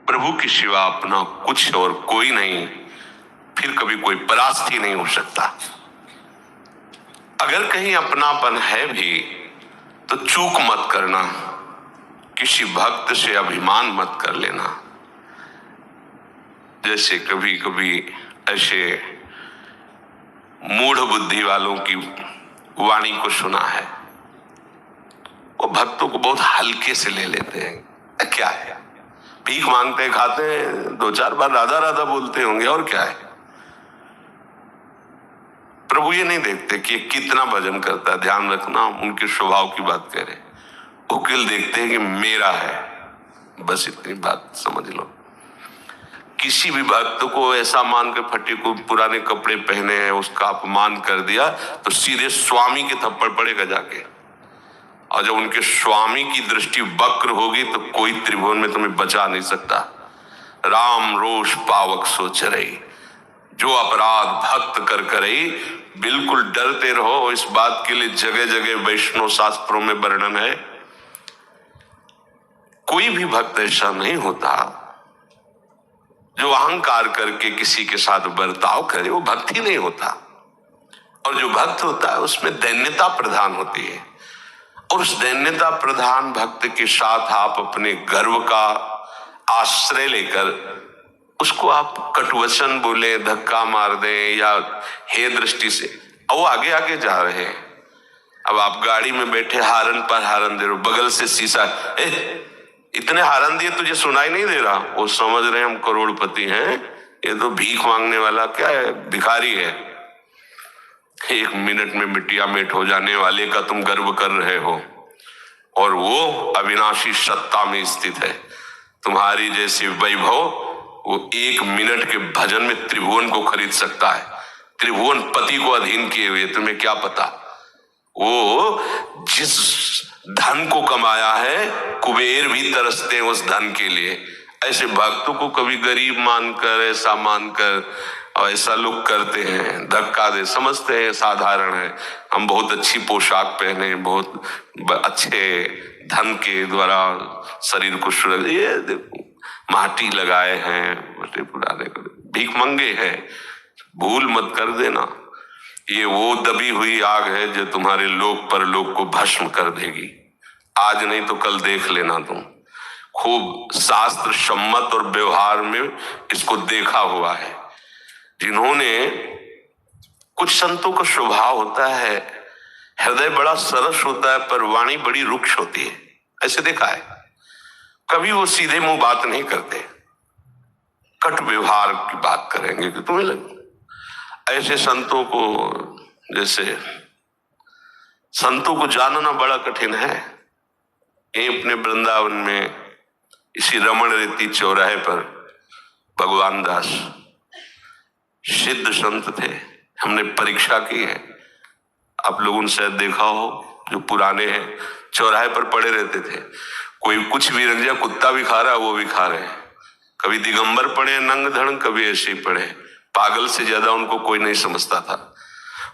प्रभु के सिवा अपना कुछ और कोई नहीं, फिर कभी कोई परास्त ही नहीं हो सकता। अगर कहीं अपनापन है भी तो चूक मत करना, किसी भक्त से अभिमान मत कर लेना। जैसे कभी कभी ऐसे मूढ़ बुद्धि वालों की वाणी को सुना है, वो भक्तों को बहुत हल्के से ले लेते हैं। क्या है, भीख मांगते खाते हैं, 2-4 बार राधा राधा बोलते होंगे, और क्या है। प्रभु ये नहीं देखते कि कितना भजन करता है, ध्यान रखना, उनके स्वभाव की बात कह रहे। वो केवल देखते हैं कि मेरा है, बस इतनी बात समझ लो। किसी भी भक्त को ऐसा मान के फटे को पुराने कपड़े पहने हैं उसका अपमान कर दिया तो सीधे स्वामी के थप्पड़ पड़ेगा जाके। और जब उनके स्वामी की दृष्टि वक्र होगी तो कोई त्रिभुवन में तुम्हें बचा नहीं सकता। राम रोष पावक सोच रही, जो अपराध भक्त कर करई, बिल्कुल डरते रहो। इस बात के लिए जगह जगह वैष्णव शास्त्रों में वर्णन है। कोई भी भक्त ऐसा नहीं होता जो अहंकार करके किसी के साथ बर्ताव करे, वो भक्ति नहीं होता। और जो भक्त होता है उसमें दैन्यता प्रधान होती है, और उस दैन्यता प्रधान भक्त के साथ आप अपने गर्व का आश्रय लेकर उसको आप कटुवचन बोले, धक्का मार दें या हे दृष्टि से, अब वो आगे आगे जा रहे हैं। अब आप गाड़ी में बैठे हारन पर हारन दे रहे हो, बगल से शीशा, इतने हारन दिए तुझे सुनाई नहीं दे रहा। वो समझ रहे हैं हम करोड़पति हैं, ये तो भीख मांगने वाला क्या है, भिखारी है। 1 मिनट में मिट्टिया मेट हो जाने वाले का तुम गर्व कर रहे हो, और वो अविनाशी सत्ता में स्थित है। तुम्हारी जैसी वैभव वो 1 मिनट के भजन में त्रिभुवन को खरीद सकता है। त्रिभुवन पति को अधीन किए हुए, तुम्हें क्या पता। वो जिस धन को कमाया है, कुबेर भी तरसते हैं उस धन के लिए। ऐसे भक्तों को कभी गरीब मानकर, ऐसा मानकर, और ऐसा लोग करते हैं, धक्का दे, समझते हैं साधारण है, हम बहुत अच्छी पोशाक पहने, बहुत अच्छे धन के द्वारा शरीर को सुरक्षित, ये देखो माटी लगाए हैं, मटे पुराने भीख मंगे हैं। भूल मत कर देना, ये वो दबी हुई आग है जो तुम्हारे लोक परलोक को भस्म कर देगी। आज नहीं तो कल देख लेना तुम। खूब शास्त्र सम्मत और व्यवहार में इसको देखा हुआ है। जिन्होंने, कुछ संतों का स्वभाव होता है, हृदय बड़ा सरस होता है पर वाणी बड़ी रुक्ष होती है, ऐसे देखा है। कभी वो सीधे मुंह बात नहीं करते, कट व्यवहार की बात करेंगे कि तुम्हें लगे। ऐसे संतों को, जैसे संतों को जानना बड़ा कठिन है। ये अपने वृंदावन में इसी रमण रेती चौराहे पर भगवान दास सिद्ध संत थे, हमने परीक्षा की है। आप लोगों ने शायद देखा हो, जो पुराने हैं, चौराहे पर पड़े रहते थे। कोई कुछ भी रख दिया, कुत्ता भी खा रहा है, वो भी खा रहे हैं। कभी दिगंबर पड़े नंग धड़, कभी ऐसे ही पड़े। पागल से ज्यादा उनको कोई नहीं समझता था।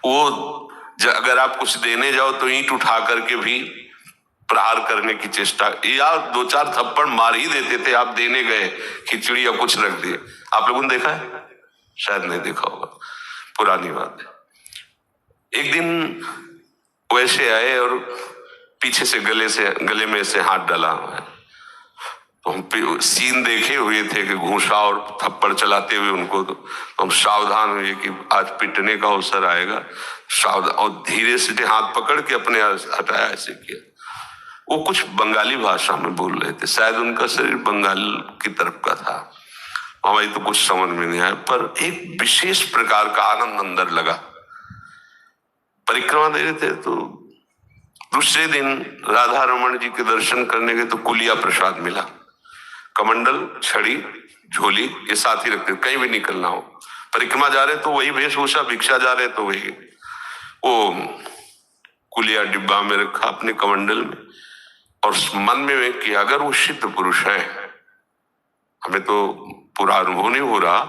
वो अगर आप कुछ देने जाओ तो ईंट उठा करके भी प्रहार करने की चेष्टा, या 2-4 थप्पड़ मार ही देते थे। आप देने गए खिचड़ी या कुछ रख दिए, आप लोगों ने देखा है, शायद नहीं देखा होगा, पुरानी बात है। एक दिन वैसे आए और पीछे से गले में से हाथ डाला हुआ है। तो हम सीन देखे हुए थे कि घूसा और थप्पड़ चलाते हुए उनको, तो हम सावधान हुए कि आज पिटने का अवसर आएगा, सावधान। और धीरे से हाथ पकड़ के अपने हटाया, ऐसे किया। वो कुछ बंगाली भाषा में बोल रहे थे, शायद उनका शरीर बंगाल की तरफ का था, हमारी तो कुछ समझ में नहीं आया, पर एक विशेष प्रकार का आनंद अंदर लगा। परिक्रमा दे रहे थे तो दूसरे दिन राधा रमन जी के दर्शन करने गए तो कुलिया प्रसाद मिला। कमंडल, छड़ी, झोली ये साथ ही रखते, कहीं भी निकलना हो। परिक्रमा जा रहे तो वही वेशभूषा, भिक्षा जा रहे तो वही। वो कुलिया डिब्बा में रखा अपने कमंडल में, और मन में कि अगर वो सिद्ध पुरुष है, हमें तो पूरा अनुभव नहीं हो रहा,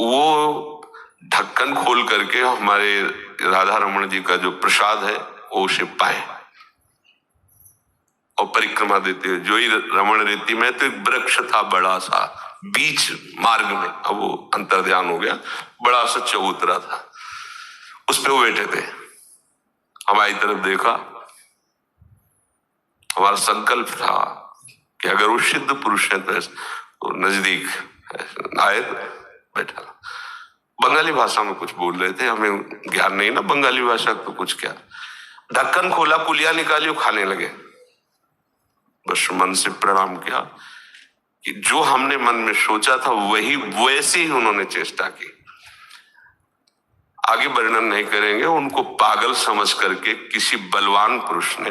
वो ढक्कन खोल करके हमारे राधा रमन जी का जो प्रसाद है वो उसे पाए और परिक्रमा देते हुए। जो ही रमण रेती में तो एक वृक्ष था बड़ा सा, बीच मार्ग में, अब वो अंतर्ध्यान हो गया, बड़ा सा चबूतरा था, उस पे वो बैठे थे। हमारी तरफ देखा, हमारा संकल्प था कि अगर वो सिद्ध पुरुष है तो नजदीक आए तो बैठा। बंगाली भाषा में कुछ बोल रहे थे, हमें ज्ञान नहीं ना बंगाली भाषा, तो कुछ क्या, ढक्कन खोला, कुलिया निकाली, वो खाने लगे। बस मन से प्रणाम किया कि जो हमने मन में सोचा था वही वैसे ही उन्होंने चेष्टा की। आगे वर्णन नहीं करेंगे। उनको पागल समझ करके किसी बलवान पुरुष ने,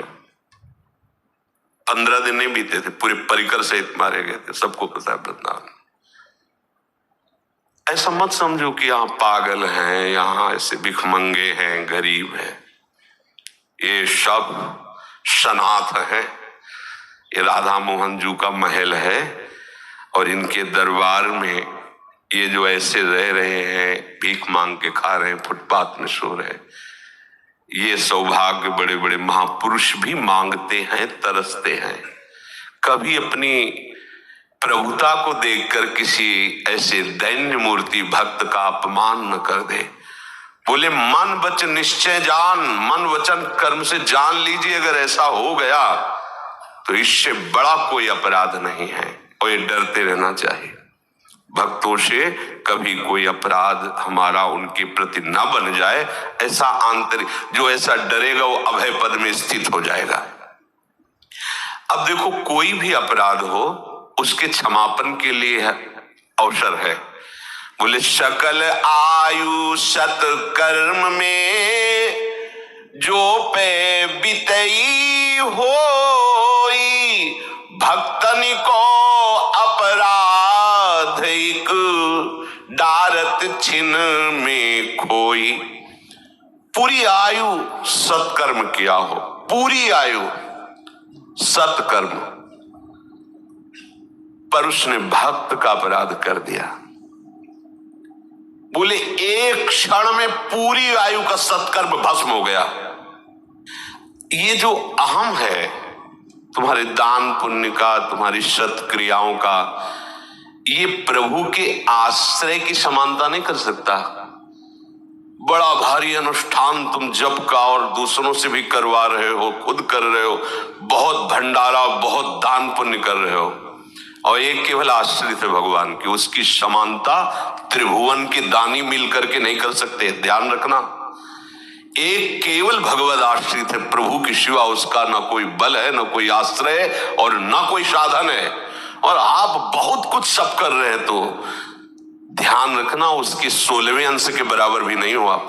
15 दिन नहीं बीते थे, पूरे परिकर सहित मारे गए थे, सबको पता है वृंदावन। ऐसा मत समझो कि यहाँ पागल हैं, यहाँ ऐसे भिखमंगे हैं, गरीब हैं। ये सब सनाथ है, ये राधा मोहन जी का महल है, और इनके दरबार में ये जो ऐसे रह रहे हैं, भीख मांग के खा रहे हैं, फुटपाथ में सो रहे हैं, ये सौभाग्य बड़े बड़े महापुरुष भी मांगते हैं, तरसते हैं। कभी अपनी प्रभुता को देखकर किसी ऐसे दैन्य मूर्ति भक्त का अपमान न कर दे। बोले मन वचन निश्चय जान, मन वचन कर्म से जान लीजिए, अगर ऐसा हो गया तो इससे बड़ा कोई अपराध नहीं है, और ये डरते रहना चाहिए। भक्तों से कभी कोई अपराध हमारा उनके प्रति न बन जाए, ऐसा आंतरिक, जो ऐसा डरेगा वो अभय पद में स्थित हो जाएगा। अब देखो, कोई भी अपराध हो उसके क्षमापन के लिए अवसर है। बोले सकल आयु सत कर्म में जो पे बितई होई, भक्तन को अपराध एक डारत छिन में खोई। पूरी आयु सत्कर्म किया हो, पूरी आयु सत्कर्म, पर उसने भक्त का अपराध कर दिया। बोले एक क्षण में पूरी आयु का सत्कर्म भस्म हो गया। ये जो अहम है तुम्हारे दान पुण्य का, तुम्हारी सत्क्रियाओं का, ये प्रभु के आश्रय की समानता नहीं कर सकता। बड़ा भारी अनुष्ठान तुम जप का और दूसरों से भी करवा रहे हो, खुद कर रहे हो, बहुत भंडारा, बहुत दान पुण्य कर रहे हो, और एक केवल आश्रित है भगवान की, उसकी समानता त्रिभुवन के दानी मिलकर के नहीं कर सकते। ध्यान रखना, एक केवल भगवत आश्रित है, प्रभु के सिवा उसका न कोई बल है, न कोई आश्रय और न कोई साधन है। और आप बहुत कुछ सब कर रहे हैं, तो ध्यान रखना उसके 16वें अंश के बराबर भी नहीं हो आप,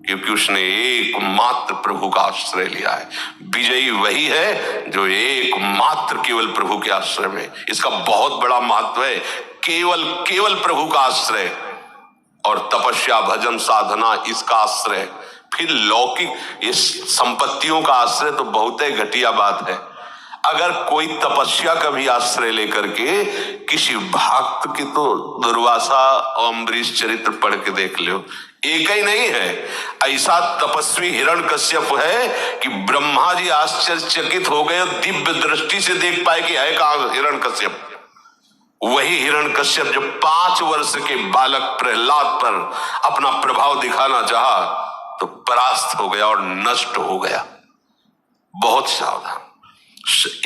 क्योंकि उसने एकमात्र प्रभु का आश्रय लिया है। विजयी वही है जो एकमात्र केवल प्रभु के आश्रय में, इसका बहुत बड़ा महत्व है। केवल केवल प्रभु का आश्रय, और तपस्या भजन साधना इसका आश्रय। फिर लौकिक इस संपत्तियों का आश्रय तो बहुत ही घटिया बात है। अगर कोई तपस्या का भी आश्रय लेकर के किसी भक्त की, तो दुर्वासा और अम्बरीश चरित्र पढ़ के देख लो, एक ही नहीं है। ऐसा तपस्वी हिरण्यकश्यप है कि ब्रह्मा जी आश्चर्यचकित हो गए, दिव्य दृष्टि से देख पाए कि है कहां हिरण्यकश्यप। वही हिरण्यकश्यप जो 5 वर्ष के बालक प्रहलाद पर अपना प्रभाव दिखाना चाहा तो परास्त हो गया और नष्ट हो गया। बहुत सावधान।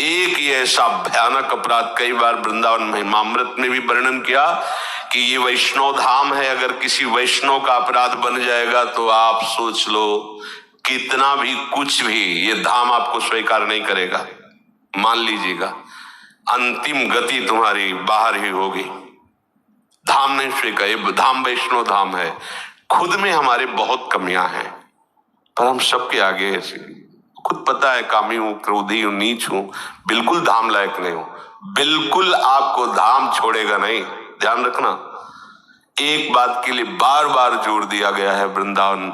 एक ही ऐसा भयानक अपराध कई बार वृंदावन महिमामृत में भी वर्णन किया कि ये वैष्णव धाम है, अगर किसी वैष्णव का अपराध बन जाएगा तो आप सोच लो कितना भी कुछ भी ये धाम आपको स्वीकार नहीं करेगा। मान लीजिएगा अंतिम गति तुम्हारी बाहर ही होगी। धाम नहीं स्वीकार, ये धाम वैष्णव धाम है। खुद में हमारे बहुत कमियां हैं, पर हम सबके आगे खुद पता है कामी हूं, क्रोधी हूं, नीच हूं, बिल्कुल धाम लायक नहीं हूं। बिल्कुल आपको धाम छोड़ेगा नहीं। ध्यान रखना, एक बात के लिए बार बार जोर दिया गया है वृंदावन